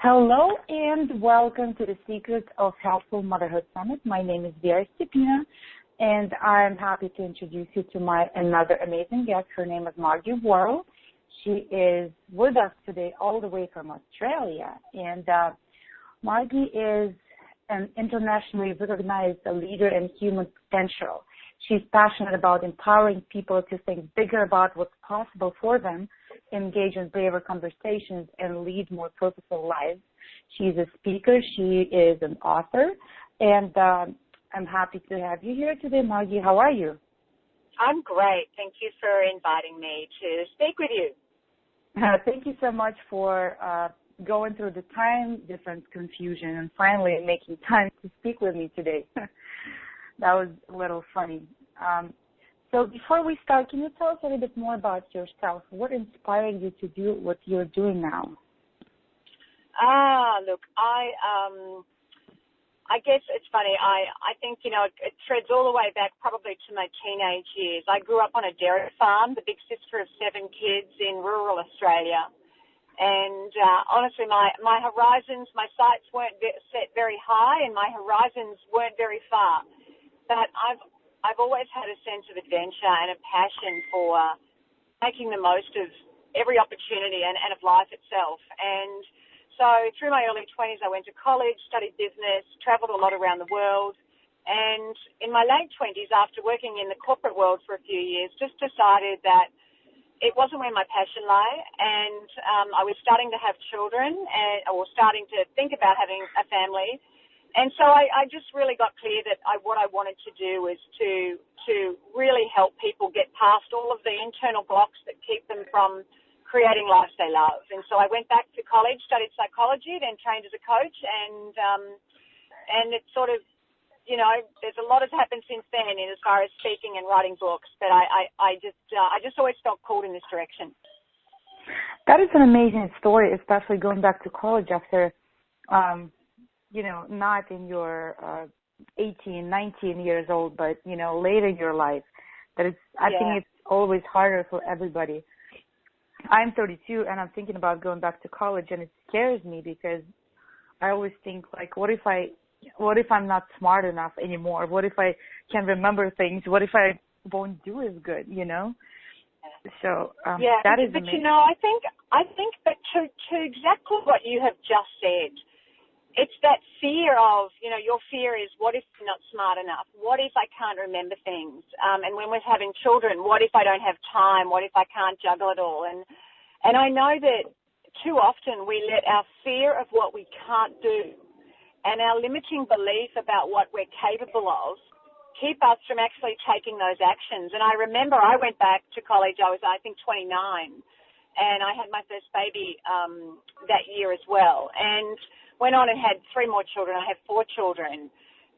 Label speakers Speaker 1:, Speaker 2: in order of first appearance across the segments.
Speaker 1: Hello and welcome to the Secrets of Healthful Motherhood Summit. My name is Vera Stepina, and I'm happy to introduce you to another amazing guest. Her name is Margie Warrell. She is with us today all the way from Australia, and Margie is an internationally recognized leader in human potential. She's passionate about empowering people to think bigger about what's possible for them, engage in braver conversations, and lead more purposeful lives. She's a speaker. She is an author. And I'm happy to have you here today, Margie. How are you?
Speaker 2: I'm great. Thank you for inviting me to speak with you.
Speaker 1: Thank you so much for going through the time difference confusion and finally making time to speak with me today. That was a little funny. So before we start, can you tell us a little bit more about yourself? What inspired you to do what you're doing now?
Speaker 2: Look, I guess it's funny. I think, it treads all the way back probably to my teenage years. I grew up on a dairy farm, the big sister of 7 kids in rural Australia. And honestly, my horizons, my sights weren't set very high and my horizons weren't very far. But I've always had a sense of adventure and a passion for making the most of every opportunity and of life itself. And so through my early 20s, I went to college, studied business, traveled a lot around the world. And in my late 20s, after working in the corporate world for a few years, just decided that it wasn't where my passion lay. And I was starting to have children or starting to think about having a family. And so I just really got clear that what I wanted to do was to really help people get past all of the internal blocks that keep them from creating lives they love. And so I went back to college, studied psychology, then trained as a coach, and it's sort of, there's a lot has happened since then in as far as speaking and writing books. But I just always felt called in this direction.
Speaker 1: That is an amazing story, especially going back to college after. Not in your 18, 19 years old, but, later in your life. I think it's always harder for everybody. I'm 32 and I'm thinking about going back to college, and it scares me because I always think, like, what if I'm not smart enough anymore? What if I can't remember things? What if I won't do as good, So that is amazing.
Speaker 2: I think that to exactly what you have just said, it's that fear of, your fear is, what if I'm not smart enough? What if I can't remember things? And when we're having children, what if I don't have time? What if I can't juggle it all? And I know that too often we let our fear of what we can't do and our limiting belief about what we're capable of keep us from actually taking those actions. And I remember I went back to college, I was, I think, 29, and I had my first baby that year as well. And went on and had 3 more children. I have 4 children.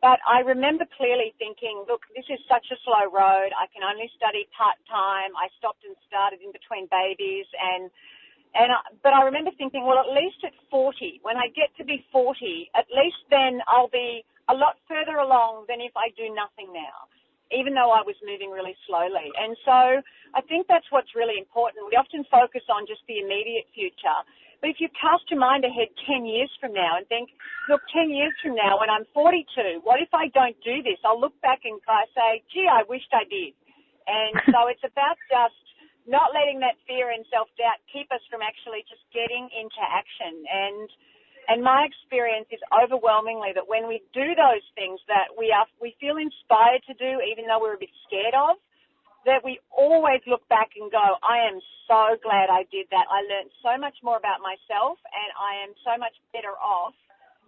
Speaker 2: But I remember clearly thinking, look, this is such a slow road. I can only study part-time. I stopped and started in between babies. But I remember thinking, well, at least at 40, when I get to be 40, at least then I'll be a lot further along than if I do nothing now, even though I was moving really slowly. And so I think that's what's really important. We often focus on just the immediate future. But if you cast your mind ahead 10 years from now and think, look, 10 years from now when I'm 42, what if I don't do this? I'll look back and say, gee, I wished I did. And so it's about just not letting that fear and self-doubt keep us from actually just getting into action. And my experience is overwhelmingly that when we do those things that we feel inspired to do, even though we're a bit scared of, that we always look back and go, I am so glad I did that. I learned so much more about myself, and I am so much better off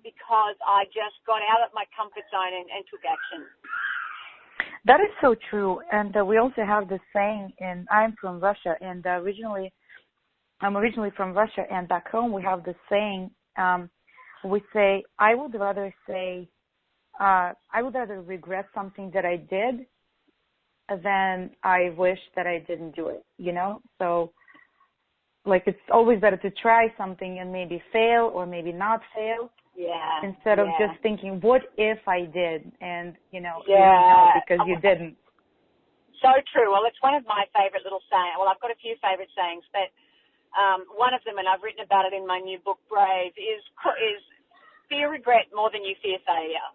Speaker 2: because I just got out of my comfort zone and took action.
Speaker 1: That is so true. And we also have this saying, and I'm from Russia, and I'm originally from Russia, and back home we have this saying, we say, I would rather regret something that I did than I wish that I didn't do it, So, like, it's always better to try something and maybe fail or maybe not fail instead of just thinking, what if I did? And, you know because you didn't.
Speaker 2: So true. Well, it's one of my favorite little sayings. Well, I've got a few favorite sayings, but One of them, and I've written about it in my new book, Brave, is fear regret more than you fear failure.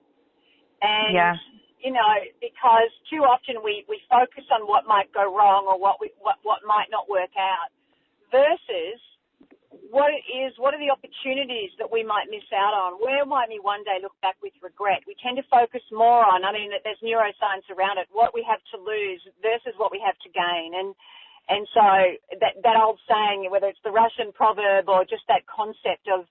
Speaker 2: And, because too often we focus on what might go wrong or what might not work out versus what are the opportunities that we might miss out on? Where might we one day look back with regret? We tend to focus more on, there's neuroscience around it, what we have to lose versus what we have to gain. And so that old saying, whether it's the Russian proverb or just that concept of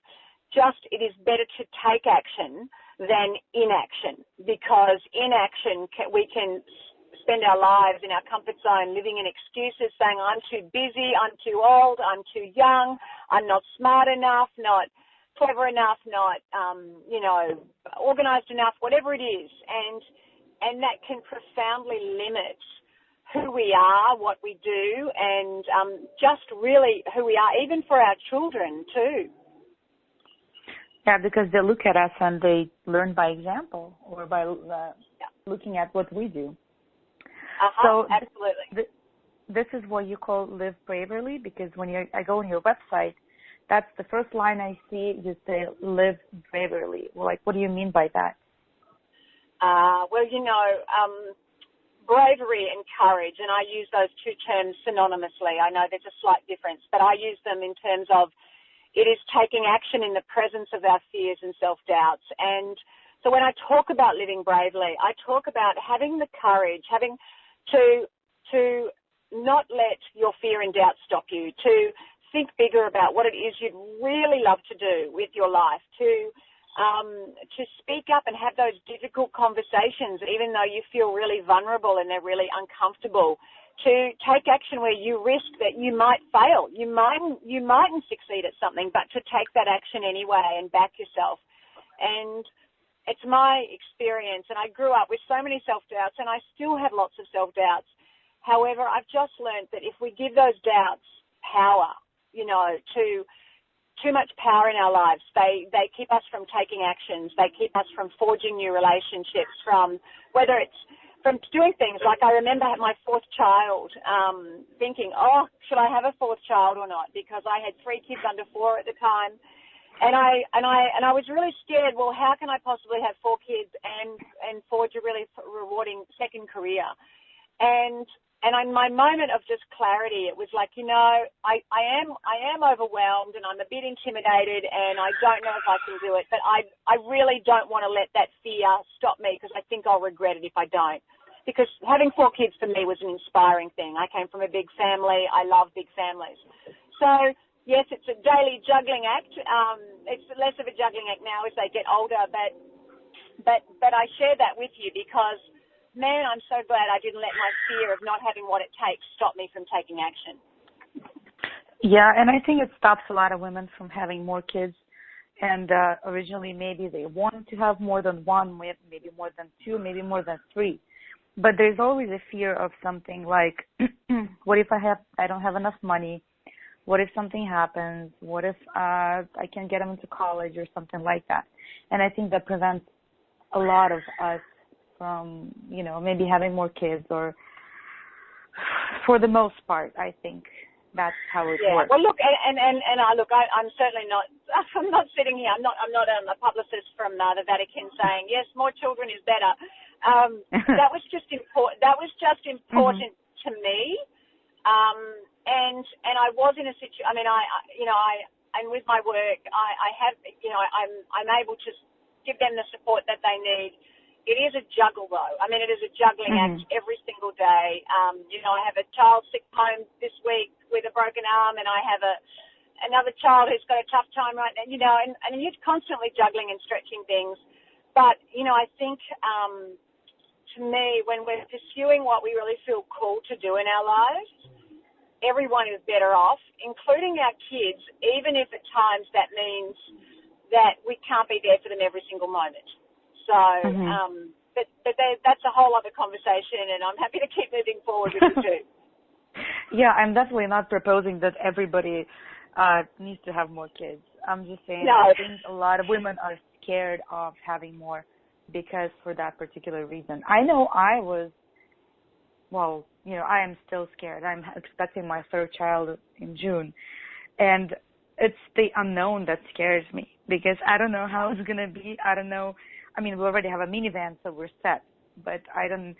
Speaker 2: it is better to take action than inaction, because inaction, we can spend our lives in our comfort zone living in excuses, saying I'm too busy, I'm too old, I'm too young, I'm not smart enough, not clever enough, not organized enough, whatever it is, and that can profoundly limit who we are, what we do, and just really who we are, even for our children too.
Speaker 1: Yeah, because they look at us and they learn by example or by looking at what we do. So
Speaker 2: absolutely.
Speaker 1: This is what you call live bravely, because when I go on your website, that's the first line I see. You say live bravely. Like, what do you mean by that?
Speaker 2: Bravery and courage, and I use those two terms synonymously. I know there's a slight difference, but I use them in terms of it is taking action in the presence of our fears and self-doubts. And so when I talk about living bravely, I talk about having the courage, having to not let your fear and doubt stop you, to think bigger about what it is you'd really love to do with your life, to speak up and have those difficult conversations, even though you feel really vulnerable and they're really uncomfortable, to take action where you risk that you might fail. You mightn't succeed at something, but to take that action anyway and back yourself. And it's my experience, and I grew up with so many self-doubts, and I still have lots of self-doubts. However, I've just learned that if we give those doubts power, too much power in our lives, they keep us from taking actions. They keep us from forging new relationships, from doing things like I remember my fourth child, thinking, should I have a fourth child or not? Because I had 3 kids under 4 at the time. And I was really scared. Well, how can I possibly have 4 kids and forge a really rewarding second career? And my moment of just clarity, it was like, I am overwhelmed and I'm a bit intimidated and I don't know if I can do it, but I really don't want to let that fear stop me, because I think I'll regret it if I don't. Because having 4 kids for me was an inspiring thing. I came from a big family. I love big families. So yes, it's a daily juggling act. It's less of a juggling act now as they get older, but I share that with you because, man, I'm so glad I didn't let my fear of not having what it takes stop me from taking action.
Speaker 1: Yeah, and I think it stops a lot of women from having more kids. And originally maybe they wanted to have more than 1, maybe more than 2, maybe more than 3. But there's always a fear of something like, what if I don't have enough money? What if something happens? What if I can't get them into college or something like that? And I think that prevents a lot of us from, maybe having more kids, or for the most part, I think that's how it works.
Speaker 2: Well, look, I'm certainly not. I'm not sitting here. I'm not a publicist from the Vatican saying yes, more children is better. That was just important. That was just important to me. And I was in a situation. And with my work, I have, I'm able to give them the support that they need. It is a juggle, though. It is a juggling act every single day. I have a child sick home this week with a broken arm, and I have another child who's got a tough time right now, and you're constantly juggling and stretching things. But, I think, to me, when we're pursuing what we really feel called to do in our lives, everyone is better off, including our kids, even if at times that means that we can't be there for them every single moment. So, but that's a whole other conversation, and I'm happy to keep moving forward with it too.
Speaker 1: Yeah, I'm definitely not proposing that everybody needs to have more kids. I'm just saying I think a lot of women are scared of having more because for that particular reason. I know I was, I am still scared. I'm expecting my 3rd child in June. And it's the unknown that scares me because I don't know how it's going to be. I don't know. I mean, we already have a minivan, so we're set. But I don't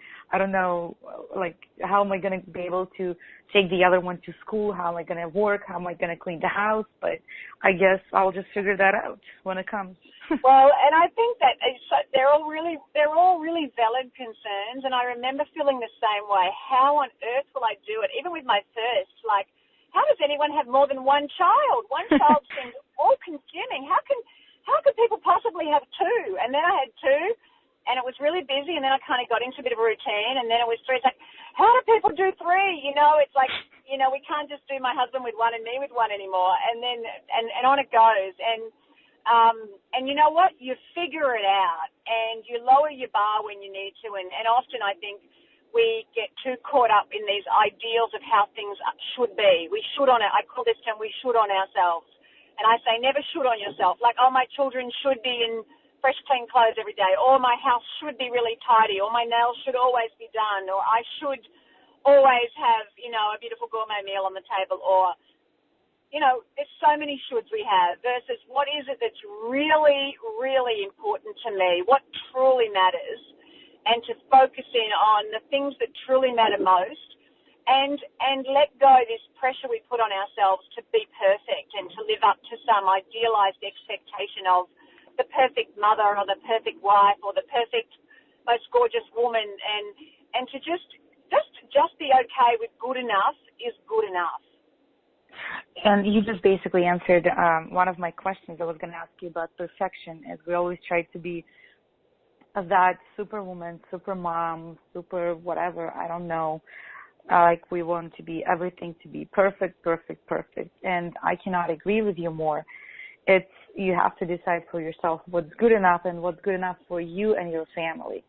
Speaker 1: know, like, how am I going to be able to take the other one to school? How am I going to work? How am I going to clean the house? But I guess I'll just figure that out when it comes.
Speaker 2: Well, and I think that they're all really valid concerns, and I remember feeling the same way. How on earth will I do it? Even with my first, like, how does anyone have more than one child? One child seems all-consuming. How could people possibly have two? And then I had two. And it was really busy, and then I kind of got into a bit of a routine, and then it was three. It's like, how do people do three? You know, it's like, you know, we can't just do my husband with one and me with one anymore. And then, and on it goes. And you know what? You figure it out, and you lower your bar when you need to. And often I think we get too caught up in these ideals of how things should be. We should on it. I call this term, we should on ourselves. And I say, never should on yourself. Like, oh, my children should be in fresh, clean clothes every day, or my house should be really tidy, or my nails should always be done, or I should always have, you know, a beautiful gourmet meal on the table, or, you know, there's so many shoulds we have versus what is it that's really, really important to me, what truly matters, and to focus in on the things that truly matter most, and let go this pressure we put on ourselves to be perfect and to live up to some idealized expectation of the perfect mother or the perfect wife or the perfect, most gorgeous woman, and to just be okay with good enough is good enough.
Speaker 1: And you just basically answered one of my questions I was going to ask you about perfection, as we always try to be that superwoman, super mom, super whatever, I don't know. Like, we want to be everything to be perfect. And I cannot agree with you more. You have to decide for yourself what's good enough and what's good enough for you and your family.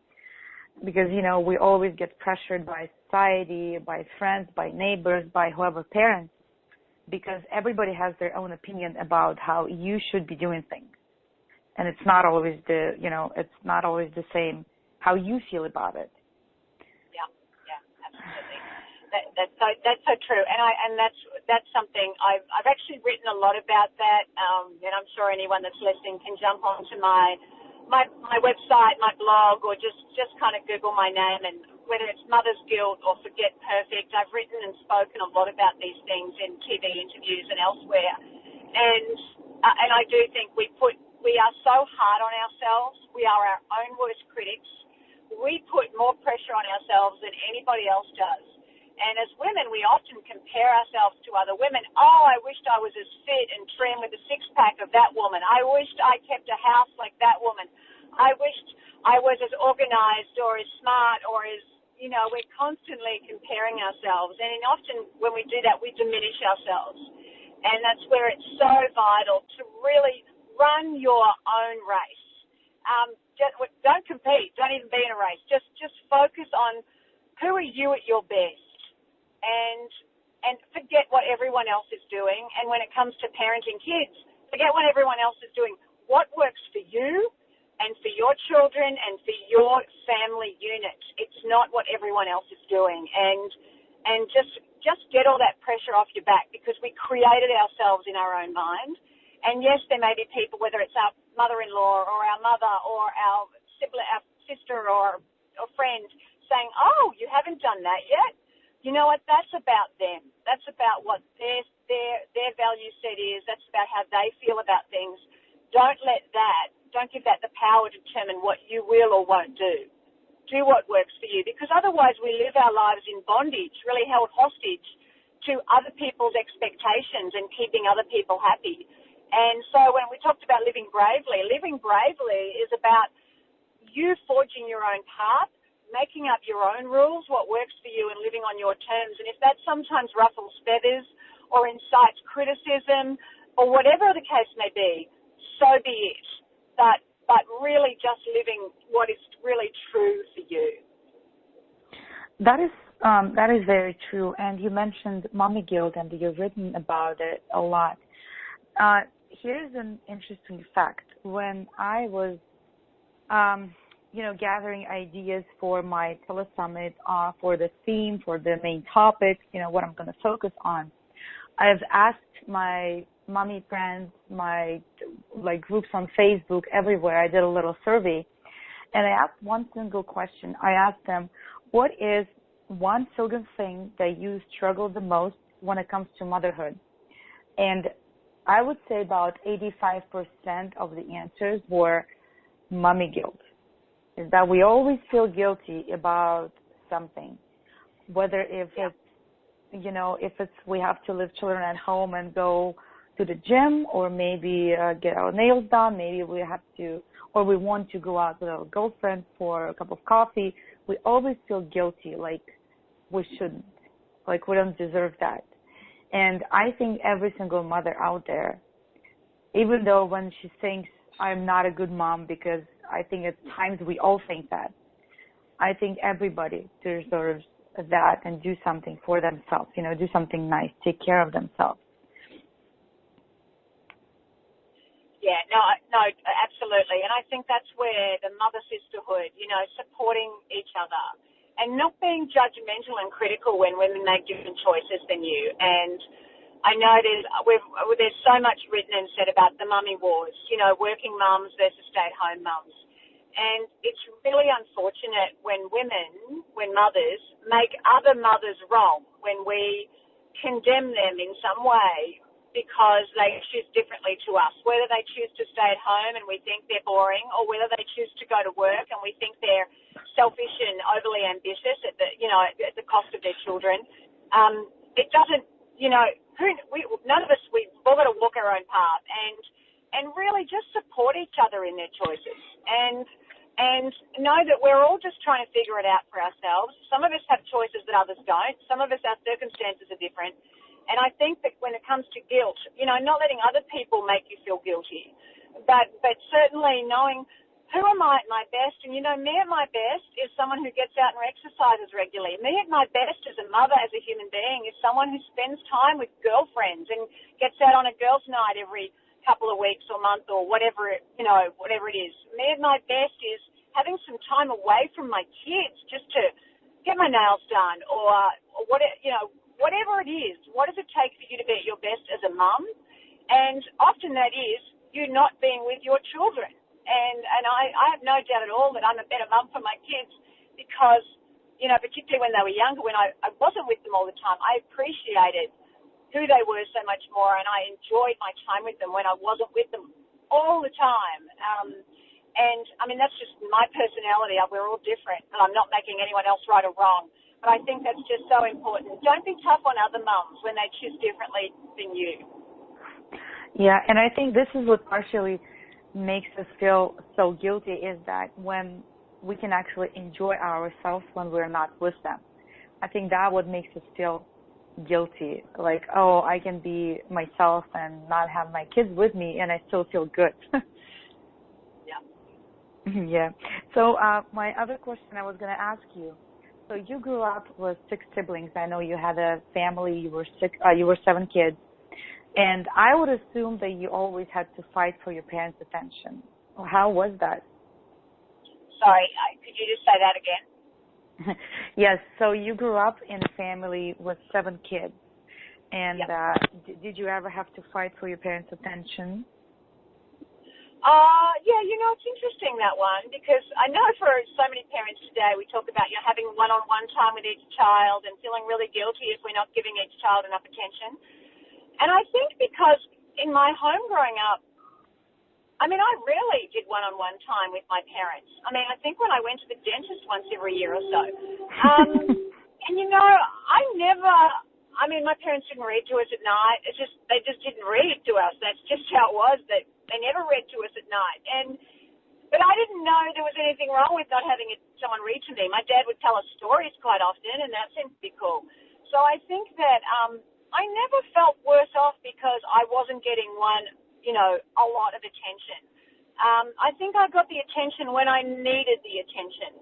Speaker 1: Because, you know, we always get pressured by society, by friends, by neighbors, by whoever parents, because everybody has their own opinion about how you should be doing things. And it's not always it's not always the same how you feel about it.
Speaker 2: Yeah, absolutely. That's so true, and that's something I've actually written a lot about that, and I'm sure anyone that's listening can jump onto my website, my blog, or just kind of Google my name, and whether it's Mother's Guilt or Forget Perfect, I've written and spoken a lot about these things in TV interviews and elsewhere, and I do think we are so hard on ourselves. We are our own worst critics. We put more pressure on ourselves than anybody else does. And as women, we often compare ourselves to other women. Oh, I wished I was as fit and trim with a six-pack of that woman. I wished I kept a house like that woman. I wished I was as organized or as smart or as, you know, we're constantly comparing ourselves. And often when we do that, we diminish ourselves. And that's where it's so vital to really run your own race. Don't compete. Don't even be in a race. Just focus on who are you at your best. And forget what everyone else is doing. And when it comes to parenting kids, forget what everyone else is doing. What works for you and for your children and for your family unit? It's not what everyone else is doing. And just get all that pressure off your back, because we created ourselves in our own mind. And yes, there may be people, whether it's our mother-in-law or our mother or our sibling, our sister or friend, saying, "Oh, you haven't done that yet." You know what? That's about them. That's about what their value set is. That's about how they feel about things. Don't give that the power to determine what you will or won't do. Do what works for you, because otherwise we live our lives in bondage, really held hostage to other people's expectations and keeping other people happy. And so when we talked about living bravely is about you forging your own path, making up your own rules, what works for you, and living on your terms. And if that sometimes ruffles feathers or incites criticism or whatever the case may be, so be it. But really just living what is really true for you.
Speaker 1: That is very true. And you mentioned mommy guilt, and you've written about it a lot. Here's an interesting fact. When I was gathering ideas for my telesummit, for the theme, for the main topic, what I'm going to focus on, I've asked my mommy friends, my groups on Facebook, everywhere. I did a little survey, and I asked one single question. I asked them, what is one single thing that you struggle the most when it comes to motherhood? And I would say about 85% of the answers were mommy guilt. Is that we always feel guilty about something, whether if it's we have to leave children at home and go to the gym, or maybe get our nails done, maybe we have to, or we want to go out with our girlfriend for a cup of coffee. We always feel guilty, like we shouldn't, like we don't deserve that. And I think every single mother out there, even though when she thinks I'm not a good mom, because I think at times we all think that, I think everybody deserves that and do something for themselves, do something nice, take care of themselves.
Speaker 2: Yeah, no, absolutely. And I think that's where the mother sisterhood, supporting each other and not being judgmental and critical when women make different choices than you. And I know there's so much written and said about the mummy wars, working mums versus stay-at-home mums. And it's really unfortunate when mothers make other mothers wrong, when we condemn them in some way because they choose differently to us, whether they choose to stay at home and we think they're boring, or whether they choose to go to work and we think they're selfish and overly ambitious at the cost of their children. It doesn't, none of us, we've all got to walk our own path and really just support each other in their choices and know that we're all just trying to figure it out for ourselves. Some of us have choices that others don't. Some of us, our circumstances are different. And I think that when it comes to guilt, not letting other people make you feel guilty, but certainly knowing who am I at my best. And, me at my best is someone who gets out and exercises regularly. Me at my best as a mother, as a human being, is someone who spends time with girlfriends and gets out on a girls' night every couple of weeks or month or whatever it is. Me at my best is having some time away from my kids just to get my nails done or whatever it is. What does it take for you to be at your best as a mum? And often that is you not being with your children. And I have no doubt at all that I'm a better mum for my kids because, particularly when they were younger, when I wasn't with them all the time, I appreciated who they were so much more, and I enjoyed my time with them when I wasn't with them all the time. And, that's just my personality. We're all different, and I'm not making anyone else right or wrong. But I think that's just so important. Don't be tough on other mums when they choose differently than you.
Speaker 1: Yeah, and I think this is what partially makes us feel so guilty is that when we can actually enjoy ourselves when we're not with them. I think that what makes us feel guilty, like, oh, I can be myself and not have my kids with me and I still feel good.
Speaker 2: Yeah.
Speaker 1: Yeah. So my other question I was going to ask you, so you grew up with 6 siblings. I know you had a family, you were 7 kids. And I would assume that you always had to fight for your parents' attention. How was that?
Speaker 2: Sorry, could you just say that again?
Speaker 1: Yes, so you grew up in a family with 7 kids. And yep. Did you ever have to fight for your parents' attention?
Speaker 2: Yeah, it's interesting, that one, because I know for so many parents today, we talk about having one-on-one time with each child and feeling really guilty if we're not giving each child enough attention. And I think because in my home growing up, I rarely did one-on-one time with my parents. I think when I went to the dentist once every year or so. And, I never, my parents didn't read to us at night. They just didn't read to us. That's just how it was. That they never read to us at night. But I didn't know there was anything wrong with not having someone read to me. My dad would tell us stories quite often, and that seemed to be cool. So I think that I never felt worse off because I wasn't getting a lot of attention. I think I got the attention when I needed the attention.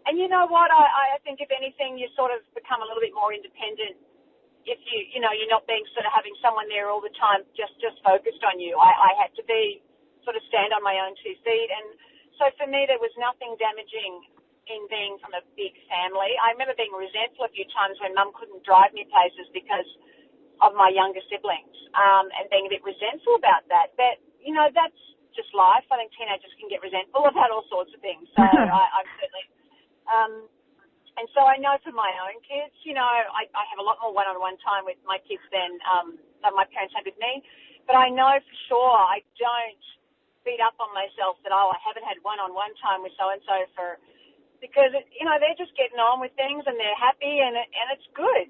Speaker 2: And you know what? I think if anything, you sort of become a little bit more independent if you're not being sort of having someone there all the time just focused on you. I had to stand on my own 2 feet. And so for me, there was nothing damaging in being from a big family. I remember being resentful a few times when Mum couldn't drive me places because of my younger siblings, and being a bit resentful about that. But, you know, that's just life. I think teenagers can get resentful about all sorts of things. So I'm certainly... and so I know for my own kids, you know, I have a lot more one-on-one time with my kids than my parents had with me. But I know for sure I don't beat up on myself that, I haven't had one-on-one time with so-and-so because, you know, they're just getting on with things and they're happy and it's good.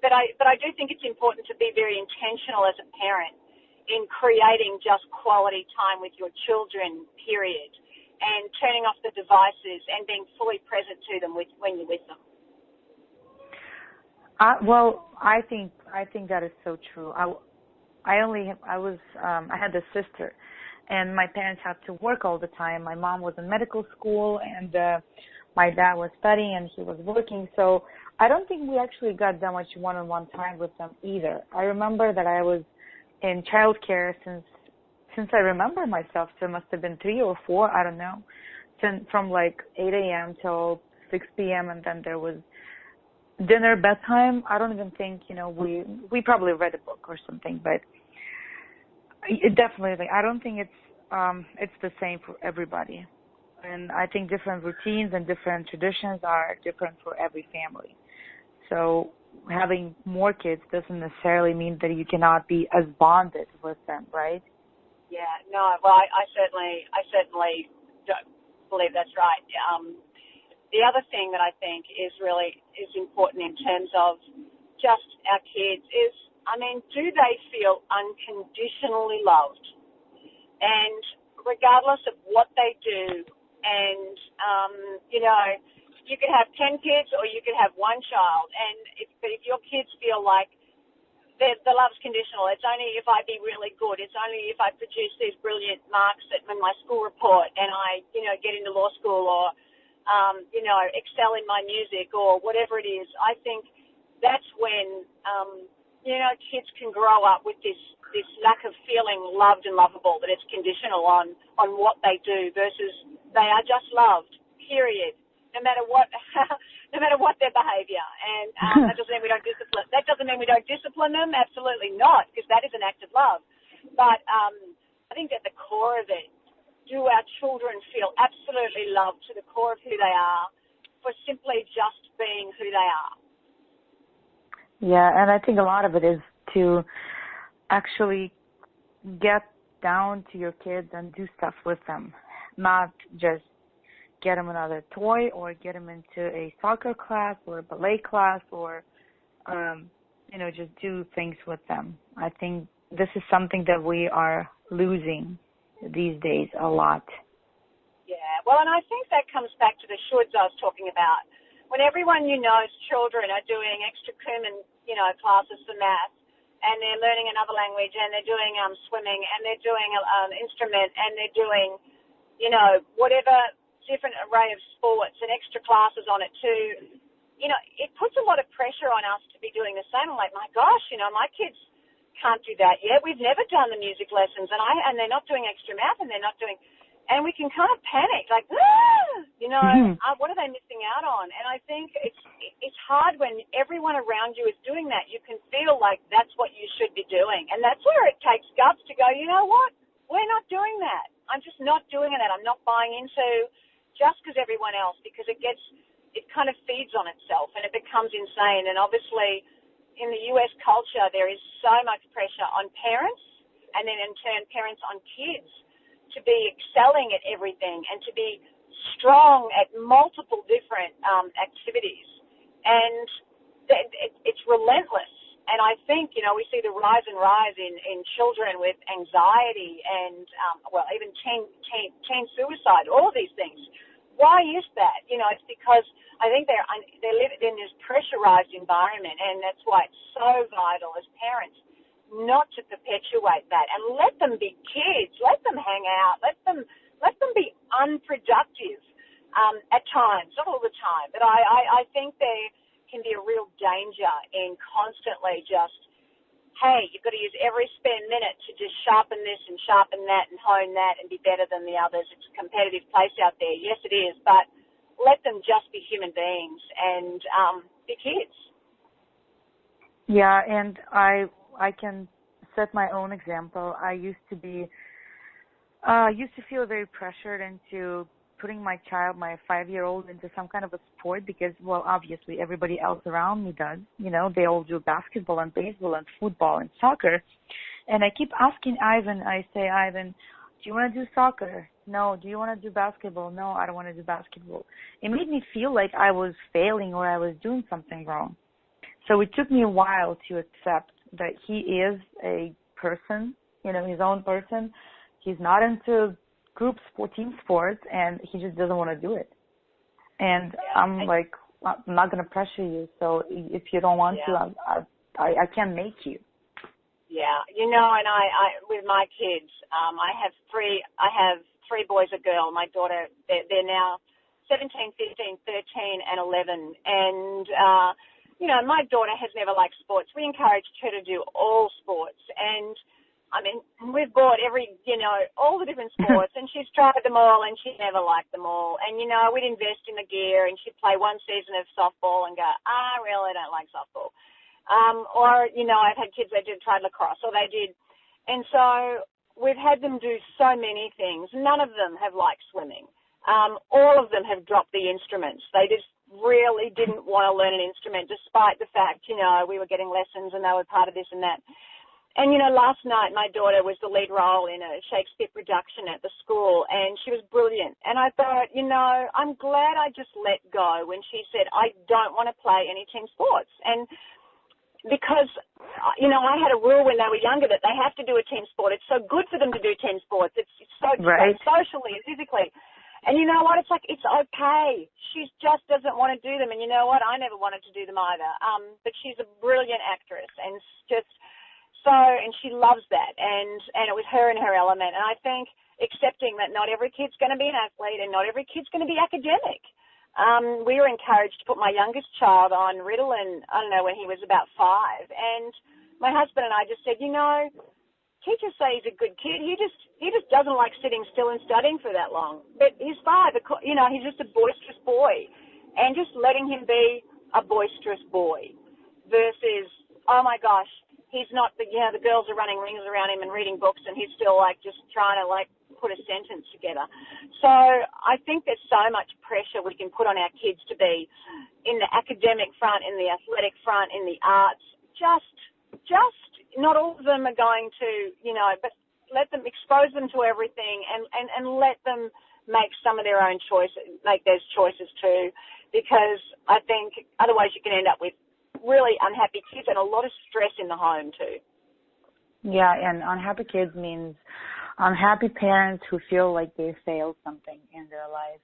Speaker 2: But I do think it's important to be very intentional as a parent in creating just quality time with your children, period, and turning off the devices and being fully present to them when you're with them.
Speaker 1: Well, I think that is so true. I had a sister, and my parents had to work all the time. My mom was in medical school, and my dad was studying, and he was working. So I don't think we actually got that much one-on-one time with them either. I remember that I was in childcare since I remember myself. So it must have been 3 or 4, I don't know, from like 8 a.m. till 6 p.m. And then there was dinner, bedtime. I don't even think, you know, we probably read a book or something, but it definitely, I don't think it's the same for everybody. And I think different routines and different traditions are different for every family. So having more kids doesn't necessarily mean that you cannot be as bonded with them, right?
Speaker 2: Yeah, no, well, I certainly don't believe that's right. The other thing that I think is important in terms of just our kids is, I mean, do they feel unconditionally loved? And regardless of what they do, and, you know, you could have 10 kids or you could have one child, but if your kids feel like the love's conditional, it's only if I be really good, it's only if I produce these brilliant marks in my school report and I, you know, get into law school or, you know, excel in my music or whatever it is, I think that's when, you know, kids can grow up with this lack of feeling loved and lovable, that it's conditional on what they do versus they are just loved, period, no matter what their behaviour. And that doesn't mean we don't discipline. That doesn't mean we don't discipline them. Absolutely not, because that is an act of love. But I think at the core of it, do our children feel absolutely loved to the core of who they are for simply just being who they are?
Speaker 1: Yeah, and I think a lot of it is to actually get down to your kids and do stuff with them, not just get them another toy or get them into a soccer class or a ballet class or, you know, just do things with them. I think this is something that we are losing these days a lot.
Speaker 2: Yeah, well, and I think that comes back to the shoulds I was talking about. When everyone you know's children are doing extracurricular, you know, classes for math, and they're learning another language, and they're doing swimming, and they're doing an instrument, and they're doing, you know, whatever different array of sports and extra classes on it too, you know, it puts a lot of pressure on us to be doing the same. I'm like, my gosh, you know, my kids can't do that yet. We've never done the music lessons, and they're not doing extra math, and they're not doing, and we can kind of panic, like, you know, what are they missing out on? And I think it's hard when everyone around you is doing that. You can feel like that's what you should be doing, and that's where it takes guts to go, you know what? We're not doing that. I'm just not doing that. I'm not buying into just because everyone else, because it kind of feeds on itself and it becomes insane. And obviously in the US culture, there is so much pressure on parents and then in turn parents on kids to be excelling at everything and to be strong at multiple different activities. And it's relentless. And I think, you know, we see the rise in children with anxiety and, even teen suicide, all of these things. Why is that? You know, it's because I think they live in this pressurized environment, and that's why it's so vital as parents not to perpetuate that and let them be kids, let them hang out, let them be unproductive at times, not all the time. But I think there can be a real danger in constantly just, hey, you've got to use every spare minute to just sharpen this and sharpen that and hone that and be better than the others. It's a competitive place out there. Yes, it is. But let them just be human beings and be kids.
Speaker 1: Yeah, and I can set my own example. I used to feel very pressured into putting my child, my 5-year-old, into some kind of a sport because, well, obviously everybody else around me does. You know, they all do basketball and baseball and football and soccer. And I keep asking Ivan, I say, Ivan, do you want to do soccer? No. Do you want to do basketball? No, I don't want to do basketball. It made me feel like I was failing or I was doing something wrong. So it took me a while to accept that he is a person, you know, his own person. He's not into team sports, and he just doesn't want to do it. And I'm like, I'm not going to pressure you. So if you don't want to, I can't make you.
Speaker 2: Yeah, you know, and I with my kids, I have three boys, a girl. My daughter, they're now 17, 15, 13, and 11. And, you know, my daughter has never liked sports. We encouraged her to do all sports. And, I mean, we've bought all the different sports, and she's tried them all, and she never liked them all. And, you know, we'd invest in the gear, and she'd play one season of softball and go, I really don't like softball. Or, you know, I've had kids that did try lacrosse, or they did. And so we've had them do so many things. None of them have liked swimming. All of them have dropped the instruments. They just really didn't want to learn an instrument, despite the fact, you know, we were getting lessons and they were part of this and that. And, you know, last night my daughter was the lead role in a Shakespeare production at the school, and she was brilliant. And I thought, you know, I'm glad I just let go when she said, I don't want to play any team sports. And because, you know, I had a rule when they were younger that they have to do a team sport. It's so good for them to do team sports. It's so right. Socially and physically. And you know what? It's like, it's okay. She just doesn't want to do them. And you know what? I never wanted to do them either. But she's a brilliant actress and just... So, and she loves that, and it was her in her element. And I think accepting that not every kid's going to be an athlete and not every kid's going to be academic. We were encouraged to put my youngest child on Ritalin, I don't know, when he was about 5. And my husband and I just said, you know, teachers say he's a good kid. He just doesn't like sitting still and studying for that long. But he's 5, you know, he's just a boisterous boy. And just letting him be a boisterous boy versus, oh my gosh, he's not, the girls are running rings around him and reading books, and he's still, like, just trying to, like, put a sentence together. So I think there's so much pressure we can put on our kids to be in the academic front, in the athletic front, in the arts. Just not all of them are going to, you know, but let them expose them to everything and let them make some of their own choices, make those choices too, because I think otherwise you can end up with really unhappy kids and a lot of stress in the home too.
Speaker 1: Yeah, and unhappy kids means unhappy parents who feel like they failed something in their life.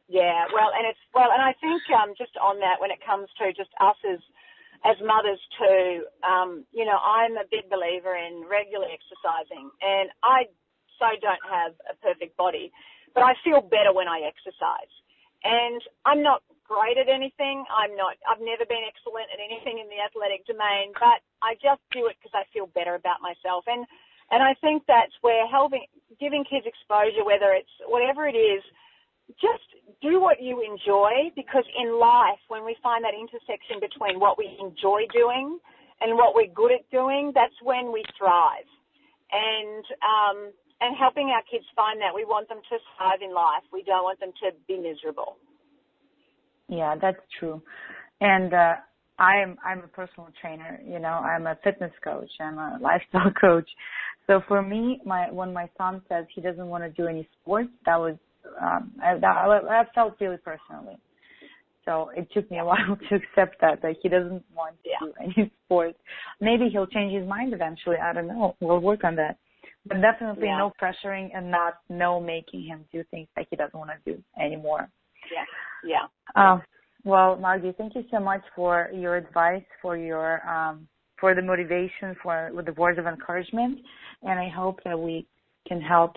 Speaker 2: Yeah, and I think just on that, when it comes to just us as mothers too, you know, I'm a big believer in regularly exercising, and I don't have a perfect body, but I feel better when I exercise. And I'm not great at anything. I've never been excellent at anything in the athletic domain, but I just do it because I feel better about myself. And I think that's where giving kids exposure, whether it's whatever it is, just do what you enjoy, because in life, when we find that intersection between what we enjoy doing and what we're good at doing, that's when we thrive. And helping our kids find that, we want them to thrive in life. We don't want them to be miserable.
Speaker 1: Yeah, that's true. And I'm a personal trainer. You know, I'm a fitness coach. I'm a lifestyle coach. So for me, when my son says he doesn't want to do any sports, that felt really personally. So it took me a while to accept that he doesn't want to do any sports. Maybe he'll change his mind eventually. I don't know. We'll work on that. But definitely no pressuring and no making him do things that he doesn't want to do anymore.
Speaker 2: Yeah.
Speaker 1: Well, Margie, thank you so much for your advice, for your for the motivation, with the words of encouragement, and I hope that we can help,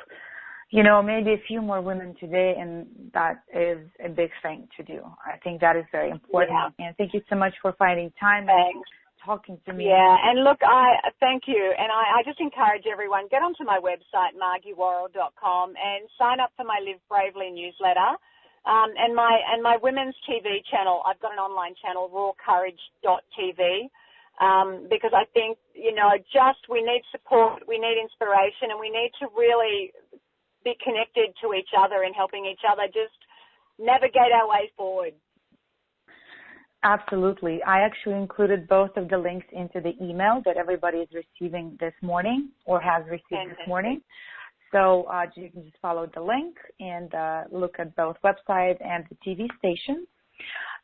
Speaker 1: you know, maybe a few more women today, and that is a big thing to do. I think that is very important. Yeah. And thank you so much for finding time.
Speaker 2: Thanks.
Speaker 1: talking to me.
Speaker 2: Yeah, and look, I thank you, and I just encourage everyone, get onto my website, margiewarrell.com, and sign up for my Live Bravely newsletter, and my women's TV channel. I've got an online channel, rawcourage.tv, because I think, we need support, we need inspiration, and we need to really be connected to each other and helping each other just navigate our way forward.
Speaker 1: Absolutely. I actually included both of the links into the email that everybody is receiving this morning or has received this morning. So you can just follow the link and look at both website and the TV station.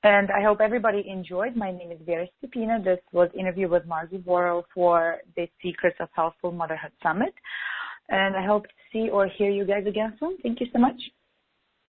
Speaker 1: And I hope everybody enjoyed. My name is Vera Stepina. This was an interview with Margie Warrell for the Secrets of Healthful Motherhood Summit. And I hope to see or hear you guys again soon. Thank you so much.